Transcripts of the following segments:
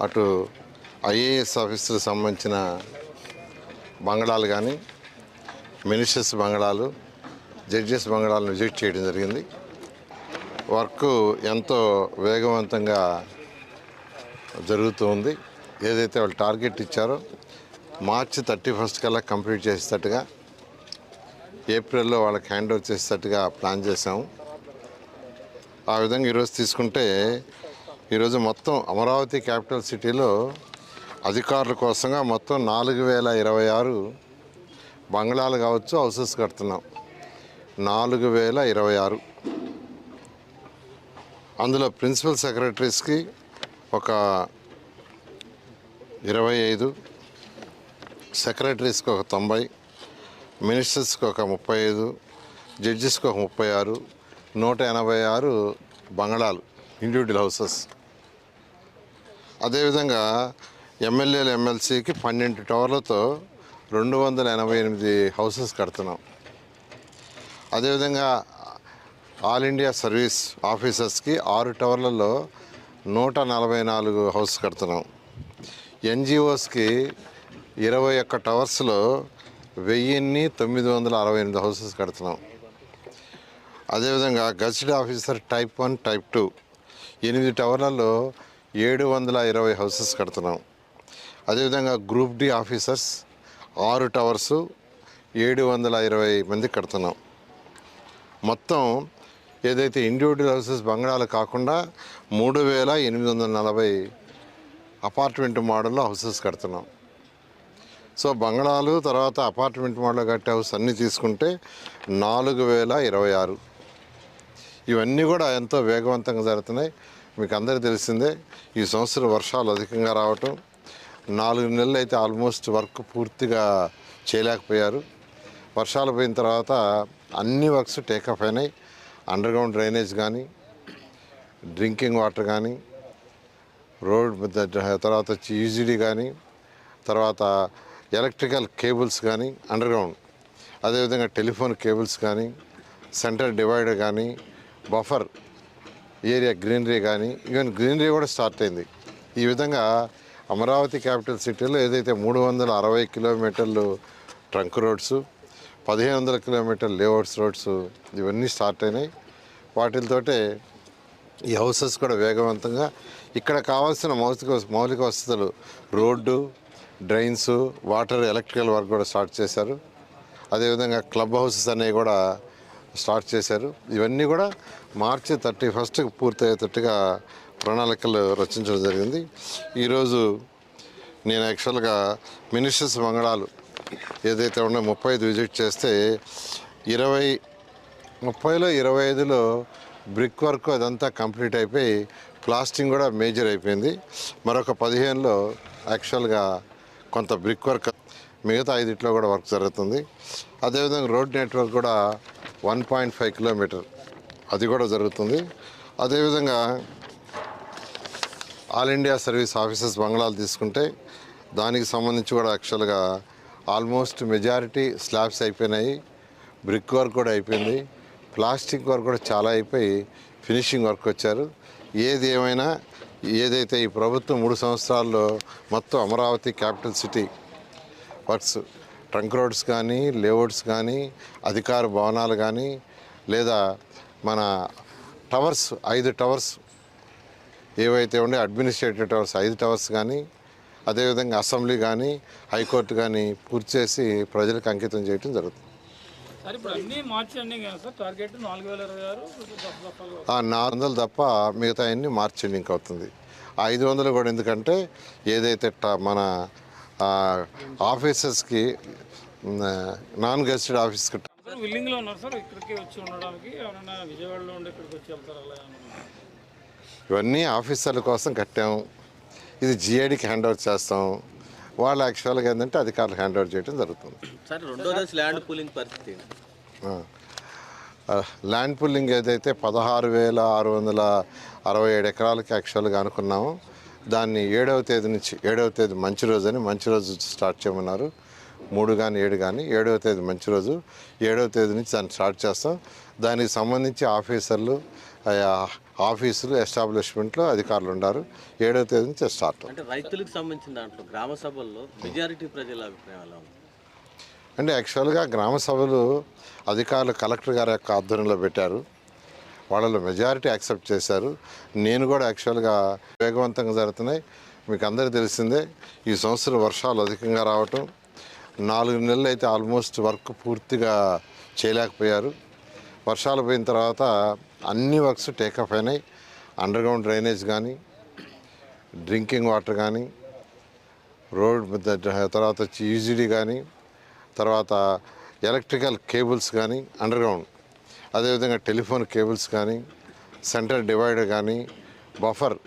అటు ఐఏఎస్ ఆఫీసులకు సంబంధించిన బంగళాలు కానీ, మినిస్టర్స్ బంగళాలు, జడ్జెస్ బంగళాలను విజిట్ చేయడం జరిగింది. వర్క్ ఎంతో వేగవంతంగా జరుగుతుంది. ఏదైతే వాళ్ళు టార్గెట్ ఇచ్చారో మార్చి 31 కల్లా కంప్లీట్ చేసేటట్టుగా, ఏప్రిల్లో వాళ్ళకి హ్యాండ్ ఓవర్ చేసేటట్టుగా ప్లాన్ చేసాము. ఆ విధంగా ఈరోజు తీసుకుంటే, ఈరోజు మొత్తం అమరావతి క్యాపిటల్ సిటీలో అధికారుల కోసంగా మొత్తం 4026 బంగ్లాలు కావచ్చు, హౌసెస్ కడుతున్నాం. 4026. అందులో ప్రిన్సిపల్ సెక్రటరీస్కి ఒక 25, సెక్రటరీస్కి ఒక 90, మినిస్టర్స్కి ఒక 35, జడ్జెస్కి ఒక 36, 186 బంగళాలు, ఇండివిజువల్ హౌసెస్. అదేవిధంగా ఎమ్మెల్యేలు, ఎమ్మెల్సీకి 12 టవర్లతో 288 హౌసెస్ కడుతున్నాం. అదేవిధంగా ఆల్ ఇండియా సర్వీస్ ఆఫీసర్స్కి 6 టవర్లలో 144 హౌస్ కడుతున్నాం. ఎన్జిఓస్కి 21 టవర్స్లో 1968 హౌసెస్ కడుతున్నాం. అదేవిధంగా gazetted officer type 1, type 2 8 టవర్లలో 720 houses కడుతున్నాం. అదేవిధంగా గ్రూప్ డి ఆఫీసర్స్ 6 టవర్స్ 720 మంది కడుతున్నాం. మొత్తం ఏదైతే ఇండివిజువల్ హౌసెస్ బంగ్లాలు కాకుండా 3840 అపార్ట్మెంట్ మోడల్లో హౌసెస్ కడుతున్నాం. సో బంగ్లాలు తర్వాత అపార్ట్మెంట్ మోడల్లో కట్టే హౌస్ అన్నీ తీసుకుంటే 4026. ఇవన్నీ కూడా ఎంతో వేగవంతంగా జరుగుతున్నాయి. మీకు అందరికీ తెలిసిందే, ఈ సంవత్సరం వర్షాలు అధికంగా రావటం, 4 నెలలు అయితే ఆల్మోస్ట్ వర్క్ పూర్తిగా చేయలేకపోయారు. వర్షాలు పోయిన తర్వాత అన్ని వర్క్స్ టేకప్ అయినాయి. అండర్గ్రౌండ్ డ్రైనేజ్ కానీ, డ్రింకింగ్ వాటర్ కానీ, రోడ్ తర్వాత యూజీడీ కానీ, తర్వాత ఎలక్ట్రికల్ కేబుల్స్ కానీ అండర్గ్రౌండ్, అదేవిధంగా టెలిఫోన్ కేబుల్స్ కానీ, సెంటర్ డివైడర్ కానీ, బఫర్ ఏరియా గ్రీనరీ కానీ, ఈవెన్ గ్రీనరీ కూడా స్టార్ట్ అయింది. ఈ విధంగా అమరావతి క్యాపిటల్ సిటీలో ఏదైతే 360 కిలోమీటర్లు ట్రంక్ రోడ్స్, 1500 కిలోమీటర్లు లేఅవుట్స్ రోడ్స్ ఇవన్నీ స్టార్ట్ అయినాయి. వాటితోటే ఈ హౌసెస్ కూడా వేగవంతంగా, ఇక్కడ కావాల్సిన మౌలిక వసతులు, road, drains, water, electrical work కూడా స్టార్ట్ చేశారు. అదేవిధంగా క్లబ్ హౌసెస్ అనేవి కూడా స్టార్ట్ చేశారు. ఇవన్నీ కూడా మార్చి 31కి పూర్తయ్యేటట్టుగా ప్రణాళికలు రచించడం జరిగింది. ఈరోజు నేను యాక్చువల్గా మినిస్టర్స్ బంగళాలు ఏదైతే ఉన్నాయో 35 విజిట్ చేస్తే 30లో 25లో బ్రిక్ వర్క్ అదంతా కంప్లీట్ అయిపోయి ప్లాస్టింగ్ కూడా మేజర్ అయిపోయింది. మరొక 15లో యాక్చువల్గా కొంత బ్రిక్ వర్క్, మిగతా 5 కూడా వర్క్ జరుగుతుంది. అదేవిధంగా రోడ్ నెట్వర్క్ కూడా 1.5 కిలోమీటర్ అది కూడా జరుగుతుంది. అదేవిధంగా ఆల్ ఇండియా సర్వీస్ ఆఫీసర్స్ బంగ్లాలు తీసుకుంటే దానికి సంబంధించి కూడా యాక్చువల్గా ఆల్మోస్ట్ మెజారిటీ స్లాబ్స్ అయిపోయినాయి, బ్రిక్ వర్క్ కూడా అయిపోయింది, ప్లాస్టిక్ వర్క్ కూడా చాలా అయిపోయి ఫినిషింగ్ వర్క్ వచ్చారు. ఏది ఏమైనా ఏదైతే ఈ ప్రభుత్వం 3 సంవత్సరాల్లో మొత్తం Amaravati capital city works, trunk roads కానీ, లేఅవుట్స్ కానీ, అధికార భవనాలు కానీ, లేదా మన టవర్స్ 5 టవర్స్ ఏవైతే ఉండే అడ్మినిస్ట్రేటివ్ టవర్స్ 5 టవర్స్ కానీ, అదేవిధంగా అసెంబ్లీ కానీ, హైకోర్టు కానీ పూర్తి చేసి ప్రజలకు అంకితం చేయడం జరుగుతుంది. 400 తప్ప మిగతా అన్నీ మార్చి ఎండింగ్ అవుతుంది. 500 కూడా ఎందుకంటే ఏదైతే మన ఆఫీసర్స్కి నాన్ గెస్టెడ్ ఆఫీస్కి ఇవన్నీ ఆఫీసర్ల కోసం కట్టాము. ఇది జిఐడికి హ్యాండ్ ఓవర్ చేస్తాం. వాళ్ళు యాక్చువల్గా ఏంటంటే అధికారులు హ్యాండ్ ఓవర్ చేయడం జరుగుతుంది. ల్యాండ్ పుల్లింగ్ ఏదైతే 16,667 ఎకరాలకి యాక్చువల్గా అనుకున్నాము, దాన్ని 7వ తేదీ మంచి రోజు అని మంచి రోజు స్టార్ట్ చేయమన్నారు. 3 కానీ 7 కానీ 7వ తేదీ మంచి రోజు, 7వ తేదీ నుంచి దాన్ని స్టార్ట్ చేస్తాం. దానికి సంబంధించి ఆఫీసర్లు, ఆఫీసులు ఎస్టాబ్లిష్మెంట్లో అధికారులు ఉన్నారు. 7వ తేదీ నుంచి స్టార్ట్. అంటే రైతులకు సంబంధించిన దాంట్లో గ్రామ సభల్లో మెజారిటీ ప్రజల అభిప్రాయం ఎలా ఉంది? అంటే యాక్చువల్గా గ్రామ సభలు అధికారులు కలెక్టర్ గారి యొక్క ఆధ్వర్యంలో పెట్టారు. వాళ్ళలో మెజారిటీ యాక్సెప్ట్ చేశారు. నేను కూడా యాక్చువల్గా వేగవంతంగా జరుగుతున్నాయి. మీకు అందరికీ తెలిసిందే, ఈ సంవత్సరం వర్షాలు అధికంగా రావటం, 4 నెలలు అయితే ఆల్మోస్ట్ వర్క్ పూర్తిగా చేయలేకపోయారు. వర్షాలు పోయిన తర్వాత అన్ని వర్క్స్ టేకప్ అయినాయి. అండర్గ్రౌండ్ డ్రైనేజ్ కానీ, డ్రింకింగ్ వాటర్ కానీ, రోడ్ తర్వాత వచ్చి యూజీడీ కానీ, తర్వాత ఎలక్ట్రికల్ కేబుల్స్ కానీ అండర్గ్రౌండ్, అదేవిధంగా టెలిఫోన్ కేబుల్స్ కానీ, సెంటర్ డివైడర్ కానీ, బఫర్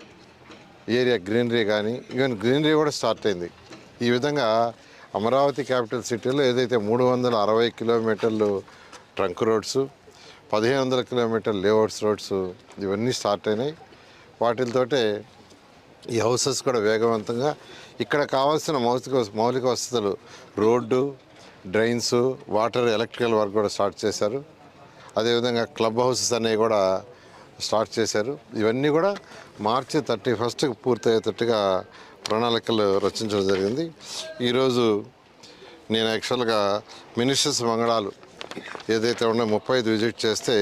ఏరియా గ్రీనరీ కానీ, ఈవెన్ గ్రీనరీ కూడా స్టార్ట్ అయింది. ఈ విధంగా అమరావతి క్యాపిటల్ సిటీలో ఏదైతే 360 కిలోమీటర్లు ట్రంక్ రోడ్స్, 1500 కిలోమీటర్లు లేఅవుట్స్ రోడ్స్ ఇవన్నీ స్టార్ట్ అయినాయి. వాటితోటే ఈ హౌసెస్ కూడా వేగవంతంగా ఇక్కడ కావాల్సిన మౌలిక వసతులు, road, drains, water, electrical work కూడా స్టార్ట్ చేశారు. అదేవిధంగా క్లబ్ హౌసెస్ అనేవి కూడా స్టార్ట్ చేశారు. ఇవన్నీ కూడా మార్చి 31కి పూర్తయ్యేటట్టుగా ప్రణాళికలు రచించడం జరిగింది. ఈరోజు నేను యాక్చువల్గా మినిస్టర్స్ మంగళాలు ఏదైతే ఉన్నాయో 35 విజిట్ చేస్తే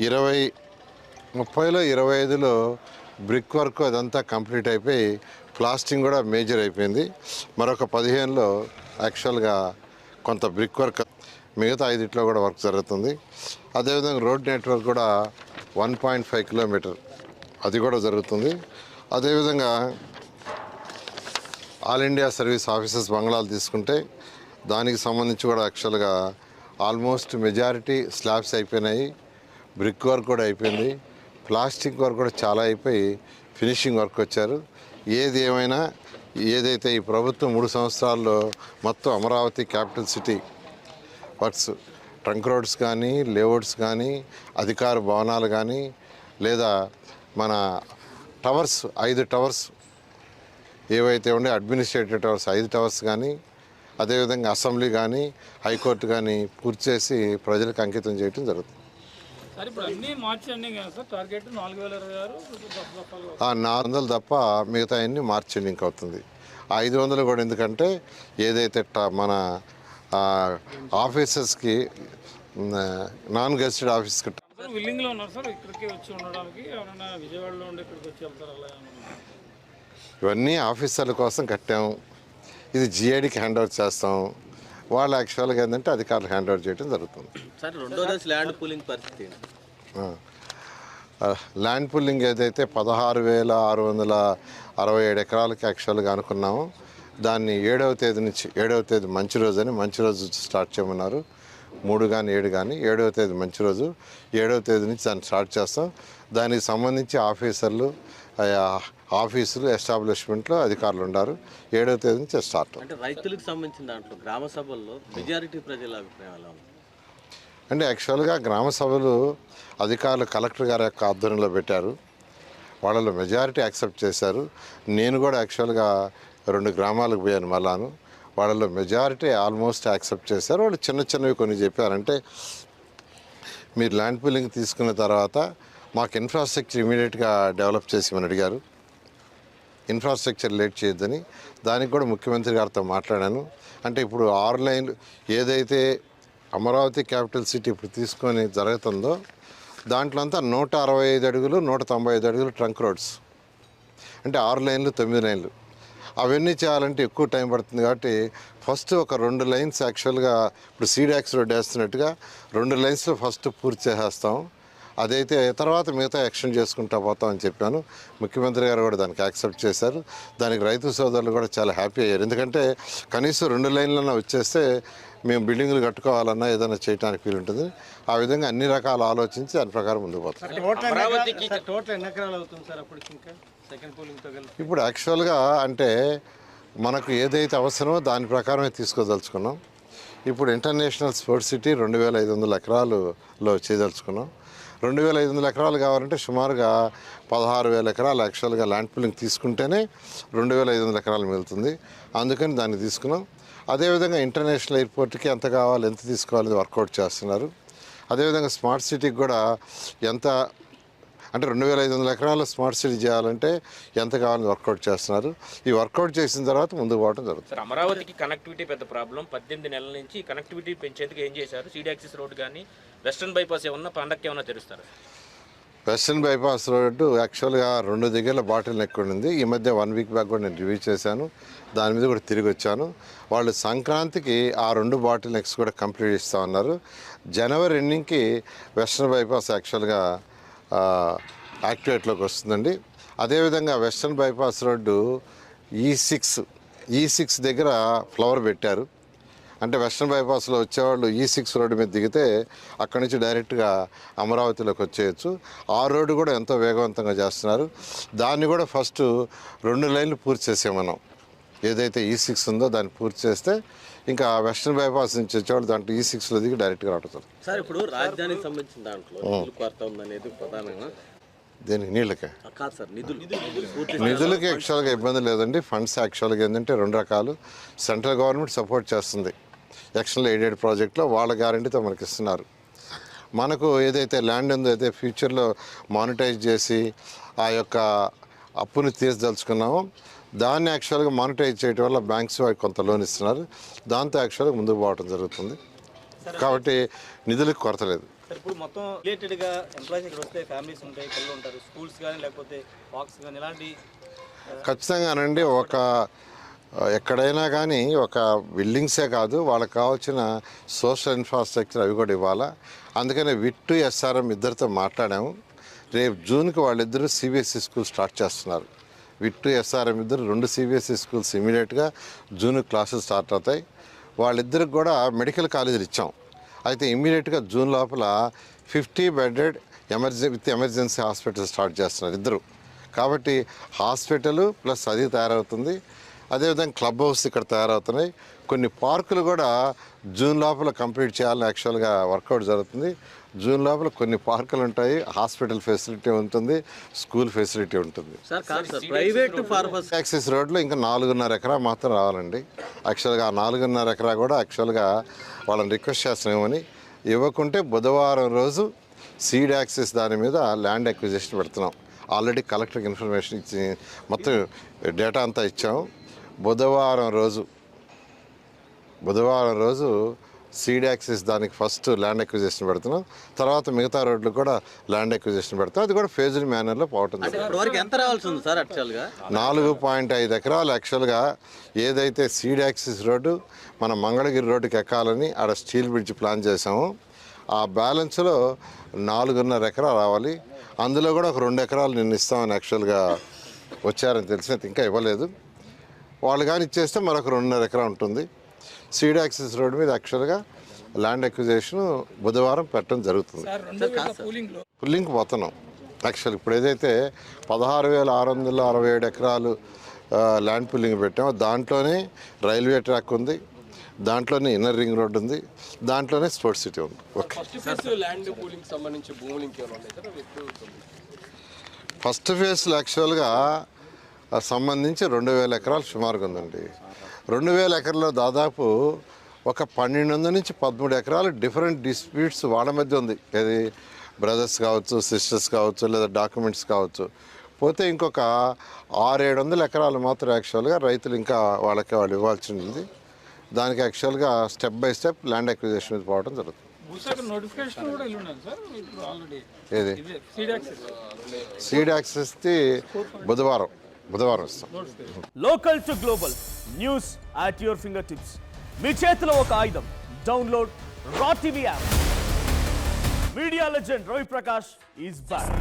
30లో 25లో బ్రిక్ వర్క్ అదంతా కంప్లీట్ అయిపోయి ప్లాస్టింగ్ కూడా మేజర్ అయిపోయింది. మరొక 15లో యాక్చువల్గా కొంత బ్రిక్ వర్క్, మిగతా 5 కూడా వర్క్ జరుగుతుంది. అదేవిధంగా రోడ్ నెట్వర్క్ కూడా 1.5 కిలోమీటర్ అది కూడా జరుగుతుంది. అదేవిధంగా ఆల్ ఇండియా సర్వీస్ ఆఫీసెస్ బంగ్లాలు తీసుకుంటే దానికి సంబంధించి కూడా యాక్చువల్గా ఆల్మోస్ట్ మెజారిటీ స్లాబ్స్ అయిపోయినాయి, బ్రిక్ వర్క్ కూడా అయిపోయింది, ప్లాస్టిక్ వర్క్ కూడా చాలా అయిపోయి ఫినిషింగ్ వర్క్ వచ్చారు. ఏది ఏమైనా ఏదైతే ఈ ప్రభుత్వం 3 సంవత్సరాల్లో మొత్తం Amaravati capital city works, trunk roads కానీ, లేఅవుట్స్ కానీ, అధికార భవనాలు కానీ, లేదా మన టవర్స్ 5 టవర్స్ ఏవైతే ఉండే అడ్మినిస్ట్రేటివ్ టవర్స్ 5 టవర్స్ కానీ, అదేవిధంగా అసెంబ్లీ కానీ, హైకోర్టు కానీ పూర్తి చేసి ప్రజలకు అంకితం చేయడం జరుగుతుంది. 400 తప్ప మిగతా అన్ని మార్చ్ ఎండింగ్ అవుతుంది. 500 కూడా ఎందుకంటే ఏదైతే మన ఆఫీసెస్కి నాన్ గెస్టెడ్ ఆఫీస్కి ఇవన్నీ ఆఫీసర్ల కోసం కట్టాము. ఇది జిఐడికి హ్యాండ్ ఓవర్ చేస్తాం. వాళ్ళు యాక్చువల్గా ఏంటంటే అధికారులు హ్యాండ్ ఓవర్ చేయడం జరుగుతుంది. సార్, రెండో దశ ల్యాండ్ పూలింగ్ పరిస్థితి ల్యాండ్ పూలింగ్ ఏదైతే 16,667 ఎకరాలకి యాక్చువల్గా అనుకున్నాము, దాన్ని 7వ తేదీ నుంచి, 7వ తేదీ మంచి రోజు అని, మంచి రోజు స్టార్ట్ చేయమన్నారు. 3 కానీ 7 కానీ 7వ తేదీ మంచి రోజు, 7వ తేదీ నుంచి దాన్ని స్టార్ట్ చేస్తాం. దానికి సంబంధించి ఆఫీసులు ఎస్టాబ్లిష్మెంట్లో అధికారులు ఉన్నారు. 7వ తేదీ నుంచి స్టార్ట్. అంటే రైతులకు సంబంధించిన దాంట్లో గ్రామ సభల్లో మెజారిటీ ప్రజల అభిప్రాయం ఎలా ఉంది? అంటే యాక్చువల్గా గ్రామ సభలు అధికారులు కలెక్టర్ గారి యొక్క ఆధ్వర్యంలో పెట్టారు. వాళ్ళలో మెజారిటీ యాక్సెప్ట్ చేశారు. నేను కూడా యాక్చువల్గా 2 గ్రామాలకు పోయాను మళ్ళాను. వాళ్ళలో మెజారిటీ ఆల్మోస్ట్ యాక్సెప్ట్ చేశారు. వాళ్ళు చిన్నవి కొన్ని చెప్పారంటే, మీరు ల్యాండ్ పూలింగ్ తీసుకున్న తర్వాత మాకు ఇన్ఫ్రాస్ట్రక్చర్ ఇమీడియట్గా డెవలప్ చేసి అడిగారు. ఇన్ఫ్రాస్ట్రక్చర్ లేట్ చేయొద్దని. దానికి కూడా ముఖ్యమంత్రి గారితో మాట్లాడాను. అంటే ఇప్పుడు 6 లైన్లు ఏదైతే అమరావతి క్యాపిటల్ సిటీ ఇప్పుడు తీసుకొని జరుగుతుందో దాంట్లో అంతా 165 అడుగులు 195 అడుగులు ట్రంక్ రోడ్స్, అంటే 6 లైన్లు 9 లైన్లు. అవన్నీ చేయాలంటే ఎక్కువ టైం పడుతుంది. కాబట్టి ఫస్ట్ ఒక 2 లైన్స్ యాక్చువల్గా ఇప్పుడు సీడాక్స్ రోడ్ వేస్తున్నట్టుగా 2 లైన్స్లో ఫస్ట్ పూర్తి చేసేస్తాం. అదైతే తర్వాత మిగతా ఎక్స్టెండ్ చేసుకుంటా పోతామని చెప్పాను. ముఖ్యమంత్రి గారు కూడా దానికి యాక్సెప్ట్ చేశారు. దానికి రైతు సోదరులు కూడా చాలా హ్యాపీ అయ్యారు. ఎందుకంటే కనీసం 2 లైన్లన్నా వచ్చేస్తే మేము బిల్డింగ్లు కట్టుకోవాలన్నా ఏదైనా చేయడానికి వీలు ఉంటుంది. ఆ విధంగా అన్ని రకాలు ఆలోచించి దాని ప్రకారం ముందుకు పోతాం. ఇప్పుడు యాక్చువల్గా అంటే మనకు ఏదైతే అవసరమో దాని ప్రకారమే తీసుకోదలుచుకున్నాం. ఇప్పుడు ఇంటర్నేషనల్ స్పోర్ట్స్ సిటీ 2,500 ఎకరాలలో చేయదలుచుకున్నాం. 2,500 ఎకరాలు కావాలంటే సుమారుగా 16,000 ఎకరాలు యాక్చువల్గా ల్యాండ్ పూలింగ్ తీసుకుంటేనే 2,500 ఎకరాలు మిగులుతుంది. అందుకని దాన్ని తీసుకున్నాం. అదేవిధంగా ఇంటర్నేషనల్ ఎయిర్పోర్ట్కి ఎంత కావాలి, ఎంత తీసుకోవాలి వర్కౌట్ చేస్తున్నారు. అదేవిధంగా స్మార్ట్ సిటీకి కూడా ఎంత అంటే 2500 ఎకరాల స్మార్ట్ సిటీ చేయాలంటే ఎంత కావాలని వర్కౌట్ చేస్తున్నారు. ఈ వర్కౌట్ చేసిన తర్వాత ముందుకు పోవడం జరుగుతుంది. సార్, అమరావతికి కనెక్టివిటీ పెద్ద ప్రాబ్లం. 18 నెలల నుంచి కనెక్టివిటీ పెంచేందుకు ఏం చేశారు? సీడ్ యాక్సిస్ రోడ్ కానీ వెస్టర్న్ బైపాస్ ఏమన్నా పండక్కి ఏమన్నా తెరుస్తారు? వెస్టర్న్ బైపాస్ రోడ్డు యాక్చువల్గా 2 దగ్గర బాటిల్ నెక్ ఉండింది. ఈ మధ్య 1 వీక్ బ్యాక్ కూడా నేను రివ్యూ చేశాను, దాని మీద కూడా తిరిగి వచ్చాను. వాళ్ళు సంక్రాంతికి ఆ 2 బాటిల్ నెక్స్ కూడా కంప్లీట్ ఇస్తా ఉన్నారు. జనవరి ఎండింగ్కి వెస్టర్న్ బైపాస్ యాక్చువల్గా యాక్టివేట్లోకి వస్తుందండి. అదేవిధంగా వెస్టర్న్ బైపాస్ రోడ్డు E6 దగ్గర ఫ్లవర్ పెట్టారు. అంటే వెస్టర్న్ బైపాస్లో వచ్చేవాళ్ళు E6 రోడ్డు మీద దిగితే అక్కడి నుంచి డైరెక్ట్గా అమరావతిలోకి వచ్చేయచ్చు. ఆ రోడ్డు కూడా ఎంతో వేగవంతంగా చేస్తున్నారు. దాన్ని కూడా ఫస్ట్ 2 లైన్లు పూర్తి చేసాం మనం. ఏదైతే E6 ఉందో దాన్ని పూర్తి చేస్తే ఇంకా వెస్టర్న్ బైపాస్ నుంచి వచ్చేవాళ్ళు దాంట్లో E6లో దిగి డైరెక్ట్గా రావడం. సార్, ఇప్పుడు రాజధానికి సంబంధించిన దాంట్లో నిధుల కొరత ఉందనేది ప్రధానంగా. దేనికి? నీళ్ళకే కాదు సార్, నిధులకి యాక్చువల్గా ఇబ్బంది లేదండి. ఫండ్స్ యాక్చువల్గా ఏంటంటే 2 రకాలు. సెంట్రల్ గవర్నమెంట్ సపోర్ట్ చేస్తుంది ఎక్స్టర్నల్ ఎయిడెడ్ ప్రాజెక్ట్లో, వాళ్ళ గ్యారంటీతో మనకి ఇస్తున్నారు. మనకు ఏదైతే ల్యాండ్ ఉందో అయితే ఫ్యూచర్లో మానిటైజ్ చేసి ఆ యొక్క అప్పుని తీర్చదలుచుకున్నామో దాన్ని యాక్చువల్గా మానిటైజ్ చేయడం వల్ల బ్యాంక్స్ కొంత లోన్ ఇస్తున్నారు. దాంతో యాక్చువల్గా ముందుకు పోవడం జరుగుతుంది. కాబట్టి నిధులకు కొరత లేదు. సార్, ఇప్పుడు మొత్తం రిలేటెడ్గా ఎంప్లాయీస్ ఇక్కడ వస్తే ఫ్యామిలీస్ ఉంటాయి, పిల్లలు ఉంటారు, స్కూల్స్ కానీ లేకపోతే పార్క్స్ కానీ ఇలాంటి ఖచ్చితంగానండి. ఎక్కడైనా కానీ ఒక బిల్డింగ్సే కాదు, వాళ్ళకి కావాల్సిన సోషల్ ఇన్ఫ్రాస్ట్రక్చర్ అవి కూడా ఇవ్వాలా. అందుకనే విట్టు SRM ఇద్దరితో మాట్లాడాము. రేపు జూన్కి వాళ్ళిద్దరూ CBSE స్కూల్ స్టార్ట్ చేస్తున్నారు. విట్టు SRM ఇద్దరు 2 CBSE స్కూల్స్ ఇమీడియట్గా జూన్ క్లాసెస్ స్టార్ట్ అవుతాయి. వాళ్ళిద్దరికి కూడా మెడికల్ కాలేజీలు ఇచ్చాం. అయితే ఇమ్మీడియట్గా జూన్ లోపల 50 బెడెడ్ ఎమర్జెన్సీ హాస్పిటల్ స్టార్ట్ చేస్తున్నారు ఇద్దరు. కాబట్టి హాస్పిటల్ ప్లస్ అది తయారవుతుంది. అదేవిధంగా క్లబ్ హౌస్ ఇక్కడ తయారవుతున్నాయి. కొన్ని పార్కులు కూడా జూన్ లోపల కంప్లీట్ చేయాలని యాక్చువల్గా వర్కౌట్ జరుగుతుంది. జూన్ లోపల కొన్ని పార్కులు ఉంటాయి, హాస్పిటల్ ఫెసిలిటీ ఉంటుంది, స్కూల్ ఫెసిలిటీ ఉంటుంది. ప్రైవేట్ పర్పస్ యాక్సెస్ రోడ్లో ఇంకా 4.5 ఎకరా మాత్రం రావాలండి. యాక్చువల్గా ఆ 4.5 ఎకరా కూడా యాక్చువల్గా వాళ్ళని రిక్వెస్ట్ చేస్తున్నామని, ఇవ్వకుంటే బుధవారం రోజు సీడ్ యాక్సెస్ దాని మీద ల్యాండ్ అక్విజిషన్ పెడుతున్నాం. ఆల్రెడీ కలెక్టర్కి ఇన్ఫర్మేషన్ ఇచ్చి మొత్తం డేటా అంతా ఇచ్చాము. బుధవారం రోజు సీడ్ యాక్సెస్ దానికి ఫస్ట్ ల్యాండ్ అక్విజిషన్ పెడుతున్నాం. తర్వాత మిగతా రోడ్లు కూడా ల్యాండ్ అక్విజిషన్ పెడతాం. అది కూడా ఫేజ్డ్ మేనర్లో పోవటం. ఎంత రావాల్సి ఉంది సార్? యాక్చువల్గా 4.5 ఎకరాలు యాక్చువల్గా ఏదైతే సీడ్ యాక్సెస్ రోడ్డు మన మంగళగిరి రోడ్డుకి ఎక్కాలని ఆడ స్టీల్ బ్రిడ్జ్ ప్లాన్ చేసాము. ఆ బ్యాలెన్స్లో 4.5 ఎకరా రావాలి. అందులో కూడా ఒక 2 ఎకరాలు నేను ఇస్తామని యాక్చువల్గా వచ్చారని తెలిసి ఇంకా ఇవ్వలేదు. వాళ్ళు కానీ ఇచ్చేస్తే మరొక 2.5 ఎకరా ఉంటుంది. సీడ్ యాక్సెస్ రోడ్ మీద యాక్చువల్గా ల్యాండ్ అక్విజిషన్ బుధవారం పెట్టడం జరుగుతుంది. పుల్లింగ్కి పోతున్నాం. యాక్చువల్ ఇప్పుడు ఏదైతే 16,667 ఎకరాలు ల్యాండ్ పుల్లింగ్ పెట్టామో దాంట్లోనే రైల్వే ట్రాక్ ఉంది, దాంట్లోనే ఇన్నర్ రింగ్ రోడ్ ఉంది, దాంట్లోనే స్పోర్ట్స్ సిటీ ఉంది. ఓకే, ఫస్ట్ ఫేజ్లో యాక్చువల్గా సంబంధించి 2,000 ఎకరాలు సుమారుగా ఉందండి. 2,000 ఎకరాల్లో దాదాపు ఒక 1200 నుంచి 13 ఎకరాలు డిఫరెంట్ డిస్ప్యూట్స్ వాళ్ళ మధ్య ఉంది. ఏది బ్రదర్స్ కావచ్చు, సిస్టర్స్ కావచ్చు, లేదా డాక్యుమెంట్స్ కావచ్చు. పోతే ఇంకొక 600-700 ఎకరాలు మాత్రం యాక్చువల్గా రైతులు ఇంకా వాళ్ళు ఇవ్వాల్సి ఉంది. దానికి యాక్చువల్గా step by step land acquisition మీద పోవడం జరుగుతుంది. ఏది సీడ్ యాక్సెస్ది బుధవారం వస్తాం. Local to global news at your finger tips. మీ చేతిలో ఒక ఆయుధం. డౌన్లోడ్ రా TV app. Media legend Ravi Prakash is back.